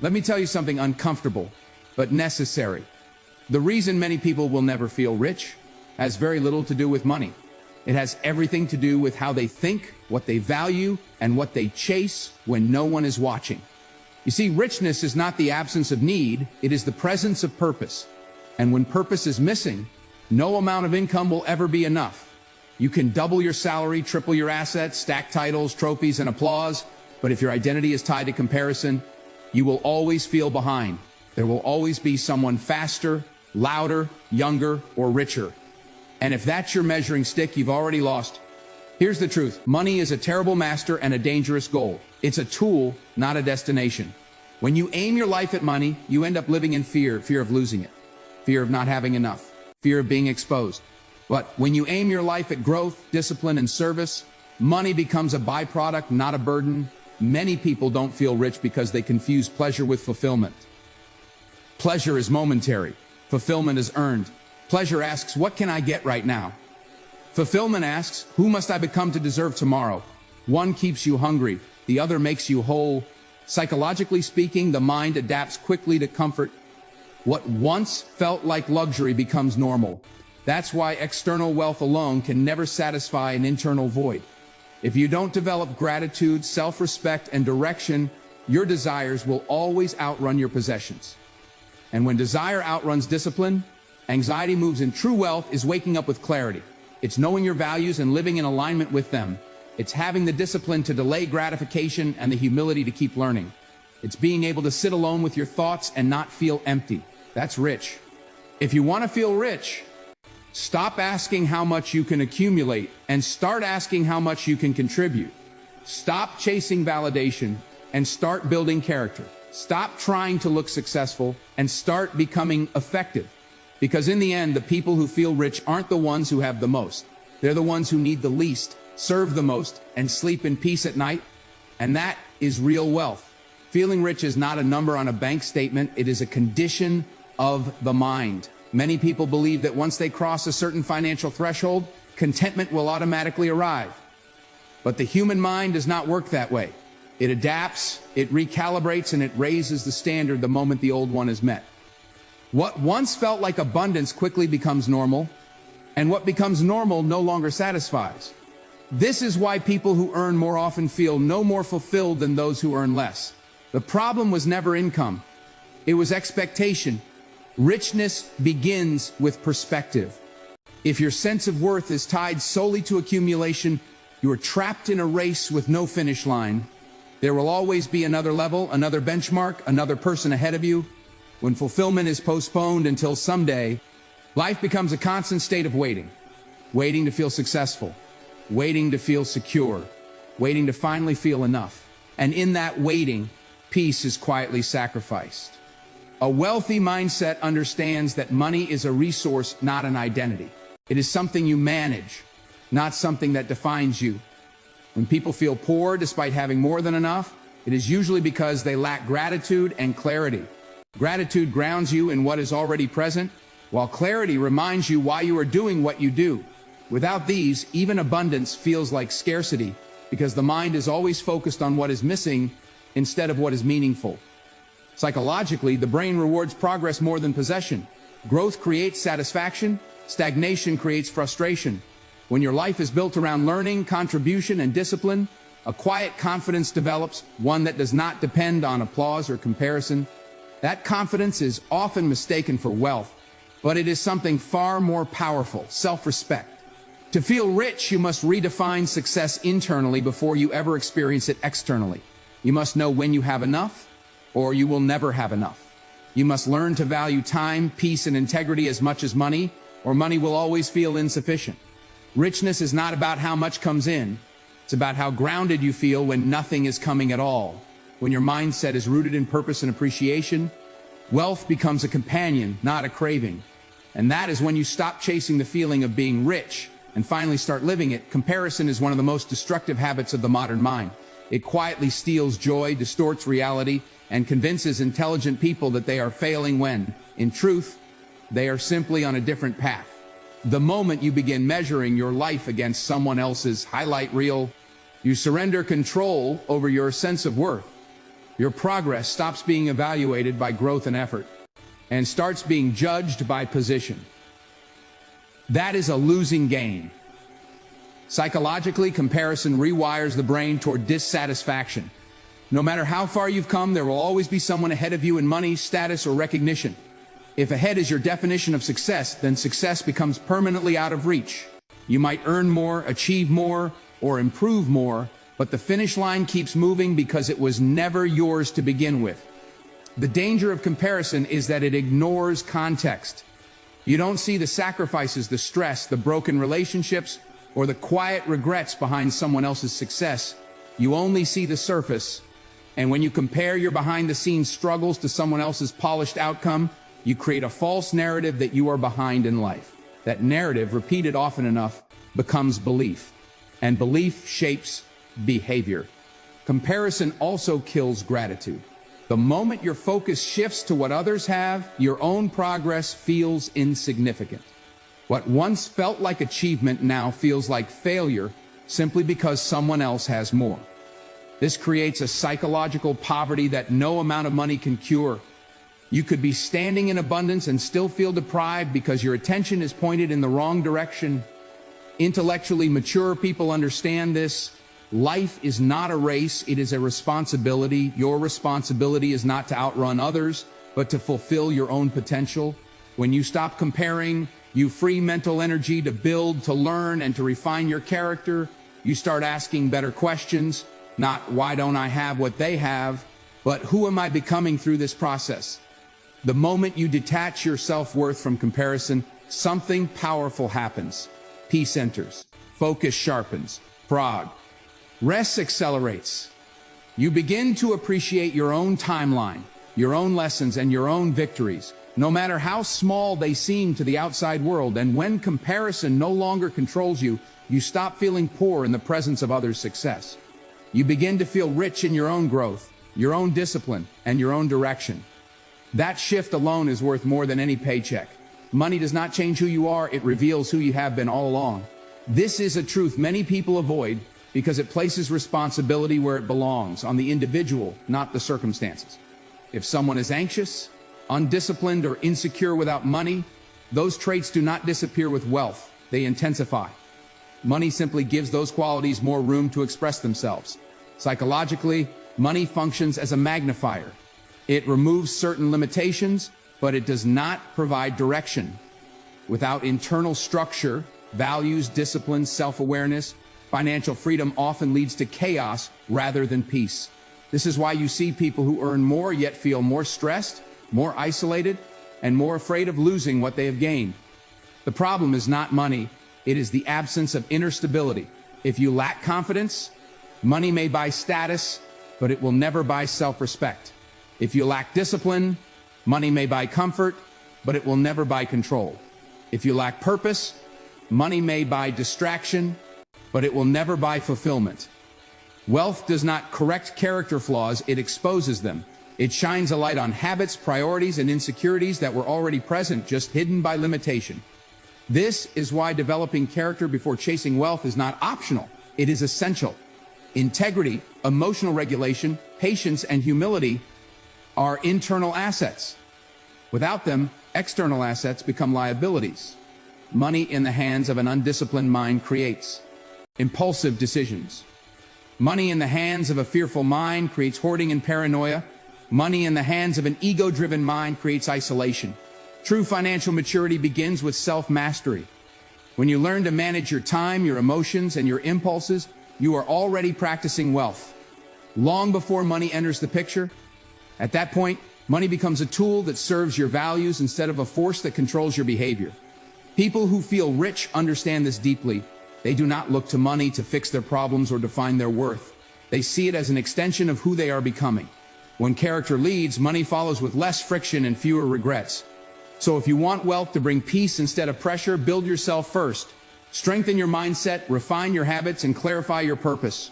Let me tell you something uncomfortable, but necessary. The reason many people will never feel rich has very little to do with money. It has everything to do with how they think, what they value, and what they chase when no one is watching. You see, richness is not the absence of need, it is the presence of purpose. And when purpose is missing, no amount of income will ever be enough. You can double your salary, triple your assets, stack titles, trophies, and applause, but if your identity is tied to comparison, you will always feel behind. There will always be someone faster, louder, younger, or richer. And if that's your measuring stick, you've already lost. Here's the truth. Money is a terrible master and a dangerous goal. It's a tool, not a destination. When you aim your life at money, you end up living in fear of losing it, fear of not having enough, fear of being exposed. But when you aim your life at growth, discipline, and service, money becomes a byproduct, not a burden. Many people don't feel rich because they confuse pleasure with fulfillment. Pleasure is momentary. Fulfillment is earned. Pleasure asks, what can I get right now? Fulfillment asks, who must I become to deserve tomorrow? One keeps you hungry, the other makes you whole. Psychologically speaking, the mind adapts quickly to comfort. What once felt like luxury becomes normal. That's why external wealth alone can never satisfy an internal void. If you don't develop gratitude, self-respect, and direction, your desires will always outrun your possessions. And when desire outruns discipline, anxiety moves in. True wealth is waking up with clarity. It's knowing your values and living in alignment with them. It's having the discipline to delay gratification and the humility to keep learning. It's being able to sit alone with your thoughts and not feel empty. That's rich. If you want to feel rich, stop asking how much you can accumulate and start asking how much you can contribute. Stop chasing validation and start building character. Stop trying to look successful and start becoming effective. Because in the end, the people who feel rich aren't the ones who have the most. They're the ones who need the least, serve the most, and sleep in peace at night. And that is real wealth. Feeling rich is not a number on a bank statement. It is a condition of the mind. Many people believe that once they cross a certain financial threshold, contentment will automatically arrive. But the human mind does not work that way. It adapts, it recalibrates, and it raises the standard the moment the old one is met. What once felt like abundance quickly becomes normal, and what becomes normal no longer satisfies. This is why people who earn more often feel no more fulfilled than those who earn less. The problem was never income. It was expectation. Richness begins with perspective. If your sense of worth is tied solely to accumulation, you are trapped in a race with no finish line. There will always be another level, another benchmark, another person ahead of you. When fulfillment is postponed until someday, life becomes a constant state of waiting. Waiting to feel successful, waiting to feel secure, waiting to finally feel enough. And in that waiting, peace is quietly sacrificed. A wealthy mindset understands that money is a resource, not an identity. It is something you manage, not something that defines you. When people feel poor despite having more than enough, it is usually because they lack gratitude and clarity. Gratitude grounds you in what is already present, while clarity reminds you why you are doing what you do. Without these, even abundance feels like scarcity, because the mind is always focused on what is missing instead of what is meaningful. Psychologically, the brain rewards progress more than possession. Growth creates satisfaction, stagnation creates frustration. When your life is built around learning, contribution, and discipline, a quiet confidence develops, one that does not depend on applause or comparison. That confidence is often mistaken for wealth, but it is something far more powerful: self-respect. To feel rich, you must redefine success internally before you ever experience it externally. You must know when you have enough, or you will never have enough. You must learn to value time, peace, and integrity as much as money, or money will always feel insufficient. Richness is not about how much comes in. It's about how grounded you feel when nothing is coming at all. When your mindset is rooted in purpose and appreciation, wealth becomes a companion, not a craving. And that is when you stop chasing the feeling of being rich and finally start living it. Comparison is one of the most destructive habits of the modern mind. It quietly steals joy, distorts reality, and convinces intelligent people that they are failing when, in truth, they are simply on a different path. The moment you begin measuring your life against someone else's highlight reel, you surrender control over your sense of worth. Your progress stops being evaluated by growth and effort and starts being judged by position. That is a losing game. Psychologically, comparison rewires the brain toward dissatisfaction. No matter how far you've come, there will always be someone ahead of you in money, status, or recognition. If ahead is your definition of success, then success becomes permanently out of reach. You might earn more, achieve more, or improve more, but the finish line keeps moving because it was never yours to begin with. The danger of comparison is that it ignores context. You don't see the sacrifices, the stress, the broken relationships, or the quiet regrets behind someone else's success. You only see the surface. And when you compare your behind-the-scenes struggles to someone else's polished outcome, you create a false narrative that you are behind in life. That narrative, repeated often enough, becomes belief. And belief shapes behavior. Comparison also kills gratitude. The moment your focus shifts to what others have, your own progress feels insignificant. What once felt like achievement now feels like failure simply because someone else has more. This creates a psychological poverty that no amount of money can cure. You could be standing in abundance and still feel deprived because your attention is pointed in the wrong direction. Intellectually mature people understand this. Life is not a race, it is a responsibility. Your responsibility is not to outrun others, but to fulfill your own potential. When you stop comparing, you free mental energy to build, to learn, and to refine your character. You start asking better questions, not why don't I have what they have, but who am I becoming through this process? The moment you detach your self-worth from comparison, something powerful happens. Peace enters, focus sharpens, progress accelerates. You begin to appreciate your own timeline, your own lessons, and your own victories, no matter how small they seem to the outside world. And when comparison no longer controls you, you stop feeling poor in the presence of others' success. You begin to feel rich in your own growth, your own discipline, and your own direction. That shift alone is worth more than any paycheck. Money does not change who you are, it reveals who you have been all along. This is a truth many people avoid because it places responsibility where it belongs, on the individual, not the circumstances. If someone is anxious, undisciplined, or insecure without money, those traits do not disappear with wealth, they intensify. Money simply gives those qualities more room to express themselves. Psychologically, money functions as a magnifier. It removes certain limitations, but it does not provide direction. Without internal structure, values, discipline, self-awareness, financial freedom often leads to chaos rather than peace. This is why you see people who earn more yet feel more stressed, more isolated, and more afraid of losing what they have gained. The problem is not money, it is the absence of inner stability. If you lack confidence, money may buy status, but it will never buy self-respect. If you lack discipline, money may buy comfort, but it will never buy control. If you lack purpose, money may buy distraction, but it will never buy fulfillment. Wealth does not correct character flaws, it exposes them. It shines a light on habits, priorities, and insecurities that were already present, just hidden by limitation. This is why developing character before chasing wealth is not optional, it is essential. Integrity, emotional regulation, patience, and humility are internal assets. Without them, external assets become liabilities. Money in the hands of an undisciplined mind creates impulsive decisions. Money in the hands of a fearful mind creates hoarding and paranoia. Money in the hands of an ego-driven mind creates isolation. True financial maturity begins with self-mastery. When you learn to manage your time, your emotions, and your impulses, you are already practicing wealth. Long before money enters the picture, at that point, money becomes a tool that serves your values instead of a force that controls your behavior. People who feel rich understand this deeply. They do not look to money to fix their problems or define their worth. They see it as an extension of who they are becoming. When character leads, money follows with less friction and fewer regrets. So if you want wealth to bring peace instead of pressure, build yourself first. Strengthen your mindset, refine your habits, and clarify your purpose.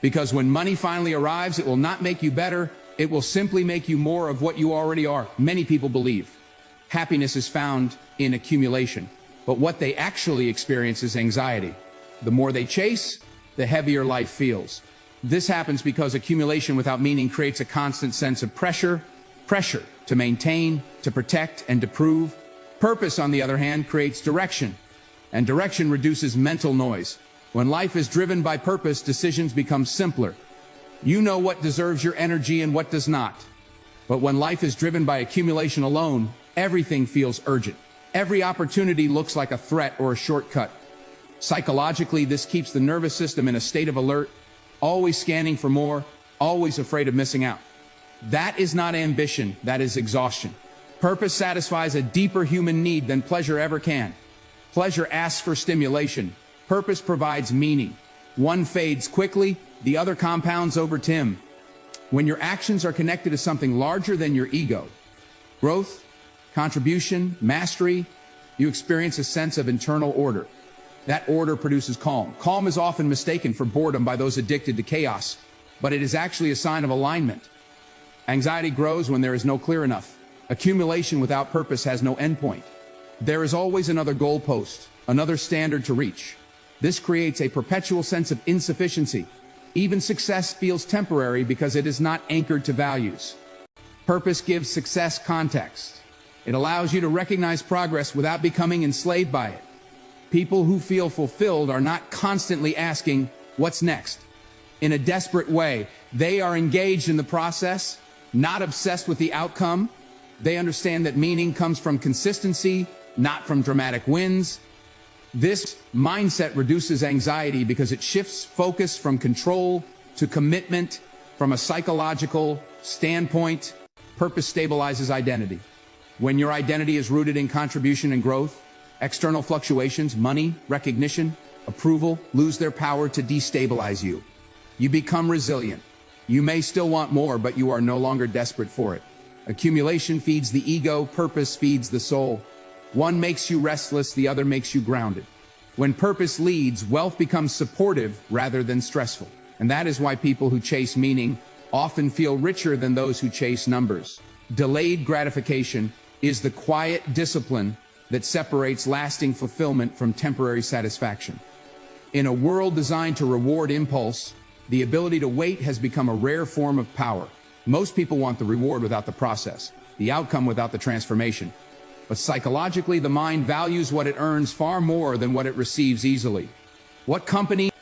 Because when money finally arrives, it will not make you better, it will simply make you more of what you already are. Many people believe happiness is found in accumulation, but what they actually experience is anxiety. The more they chase, the heavier life feels. This happens because accumulation without meaning creates a constant sense of pressure to maintain, to protect, and to prove. Purpose, on the other hand, creates direction, and direction reduces mental noise. When life is driven by purpose, decisions become simpler. You know what deserves your energy and what does not. But when life is driven by accumulation alone, everything feels urgent. Every opportunity looks like a threat or a shortcut. Psychologically, this keeps the nervous system in a state of alert, always scanning for more, always afraid of missing out. That is not ambition, that is exhaustion. Purpose satisfies a deeper human need than pleasure ever can. Pleasure asks for stimulation. Purpose provides meaning. One fades quickly, the other compounds over time. When your actions are connected to something larger than your ego, growth, contribution, mastery, you experience a sense of internal order. That order produces calm. Calm is often mistaken for boredom by those addicted to chaos, but it is actually a sign of alignment. Anxiety grows when there is no clear enough. Accumulation without purpose has no endpoint. There is always another goalpost, another standard to reach. This creates a perpetual sense of insufficiency. Even success feels temporary because it is not anchored to values. Purpose gives success context. It allows you to recognize progress without becoming enslaved by it. People who feel fulfilled are not constantly asking, "What's next?" In a desperate way, they are engaged in the process, not obsessed with the outcome. They understand that meaning comes from consistency, not from dramatic wins. This mindset reduces anxiety because it shifts focus from control to commitment. From a psychological standpoint, purpose stabilizes identity. When your identity is rooted in contribution and growth, external fluctuations, money, recognition, approval, lose their power to destabilize you. You become resilient. You may still want more, but you are no longer desperate for it. Accumulation feeds the ego, purpose feeds the soul. One makes you restless, the other makes you grounded. When purpose leads, wealth becomes supportive rather than stressful. And that is why people who chase meaning often feel richer than those who chase numbers. Delayed gratification is the quiet discipline that separates lasting fulfillment from temporary satisfaction. In a world designed to reward impulse, the ability to wait has become a rare form of power. Most people want the reward without the process, the outcome without the transformation. But psychologically, the mind values what it earns far more than what it receives easily. What company?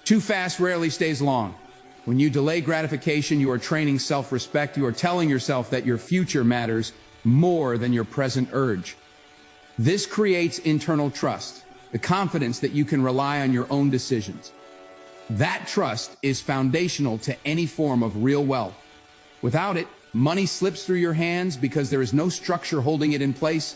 Too fast rarely stays long. When you delay gratification, you are training self-respect. You are telling yourself that your future matters more than your present urge. This creates internal trust, the confidence that you can rely on your own decisions. That trust is foundational to any form of real wealth. Without it, money slips through your hands because there is no structure holding it in place.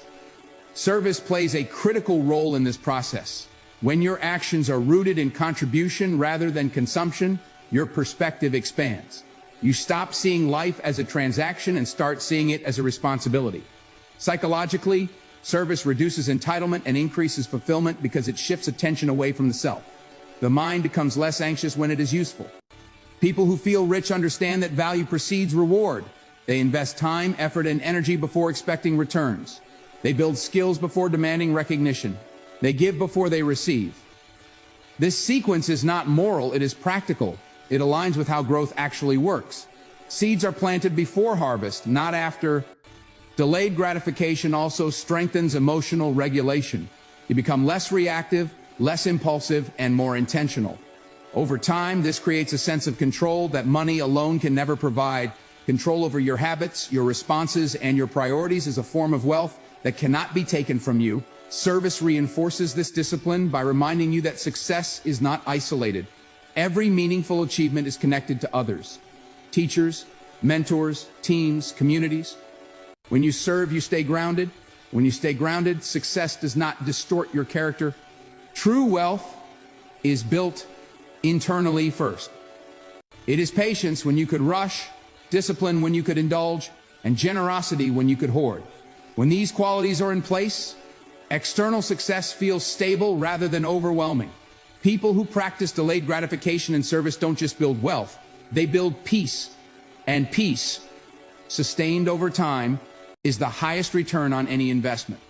Service plays a critical role in this process. When your actions are rooted in contribution rather than consumption, your perspective expands. You stop seeing life as a transaction and start seeing it as a responsibility. Psychologically, service reduces entitlement and increases fulfillment because it shifts attention away from the self. The mind becomes less anxious when it is useful. People who feel rich understand that value precedes reward. They invest time, effort, and energy before expecting returns. They build skills before demanding recognition. They give before they receive. This sequence is not moral, it is practical. It aligns with how growth actually works. Seeds are planted before harvest, not after. Delayed gratification also strengthens emotional regulation. You become less reactive, less impulsive, and more intentional. Over time, this creates a sense of control that money alone can never provide. Control over your habits, your responses, and your priorities is a form of wealth that cannot be taken from you. Service reinforces this discipline by reminding you that success is not isolated. Every meaningful achievement is connected to others. Teachers, mentors, teams, communities. When you serve, you stay grounded. When you stay grounded, success does not distort your character. True wealth is built internally first. It is patience when you could rush, discipline when you could indulge, and generosity when you could hoard. When these qualities are in place, external success feels stable rather than overwhelming. People who practice delayed gratification and service don't just build wealth, they build peace. And peace, sustained over time, is the highest return on any investment.